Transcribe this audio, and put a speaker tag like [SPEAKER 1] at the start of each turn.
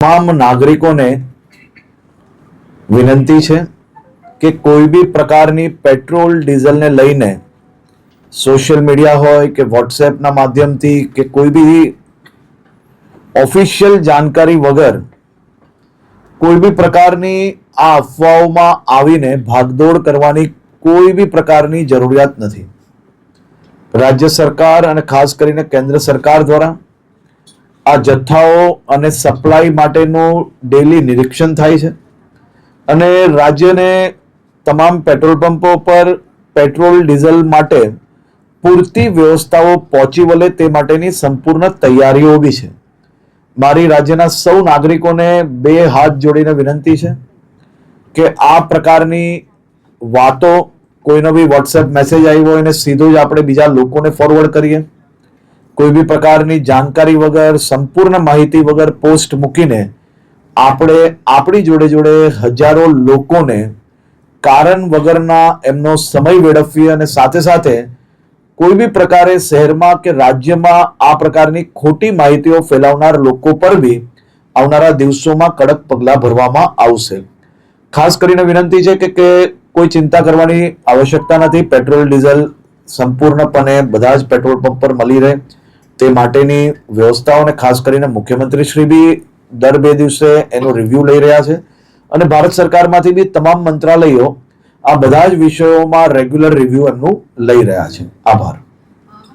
[SPEAKER 1] તમામ નાગરિકોને વિનંતી છે કે કોઈ બી પ્રકારની પેટ્રોલ ડીઝલને લઈને સોશિયલ મીડિયા હોય કે વોટ્સએપના માધ્યમથી કે કોઈ બી ઓફિશિયલ જાણકારી વગર કોઈ બી પ્રકારની આ અફવાઓમાં આવીને ભાગદોડ કરવાની કોઈ બી પ્રકારની જરૂરિયાત નથી. રાજ્ય સરકાર અને ખાસ કરીને કેન્દ્ર સરકાર દ્વારા આ જથ્થાઓ અને સપ્લાય માટેનું ડેલી નિરીક્ષણ થાય છે અને રાજ્યને તમામ પેટ્રોલ પંપો પર પેટ્રોલ ડીઝલ માટે પૂરતી વ્યવસ્થાઓ પહોંચી વળે તે માટેની સંપૂર્ણ તૈયારીઓ બી છે. મારી રાજ્યના સૌ નાગરિકોને બે હાથ જોડીને વિનંતી છે કે આ પ્રકારની વાતો કોઈનો બી વોટ્સએપ મેસેજ આવ્યો હોય અને સીધો જ આપણે બીજા લોકોને ફોરવર્ડ કરીએ, કોઈ બી પ્રકારની જાણકારી વગર સંપૂર્ણ માહિતી વગર પોસ્ટ મૂકીને આપણે આપણી જોડે જોડે હજારો લોકોને કારણ વગરના એમનો સમય વેડફીએ અને સાથે સાથે કોઈ બી પ્રકારે શહેરમાં કે રાજ્યમાં આ પ્રકારની ખોટી માહિતીઓ ફેલાવનાર લોકો પર બી આવનારા દિવસોમાં કડક પગલાં ભરવામાં આવશે. ખાસ કરીને વિનંતી છે કે કોઈ ચિંતા કરવાની આવશ્યકતા નથી. પેટ્રોલ ડીઝલ સંપૂર્ણપણે બધા જ પેટ્રોલ પંપ પર મળી રહે તે માટેની વ્યવસ્થાઓને ખાસ કરીને મુખ્યમંત્રી શ્રી બી દર 2 દિવસે એનો રિવ્યુ લઈ રહ્યા છે અને ભારત સરકારમાંથી બી તમામ મંત્રાલયો આ બધા જ વિષયોમાં રેગ્યુલર રિવ્યુ એમનું લઈ રહ્યા છે. આભાર.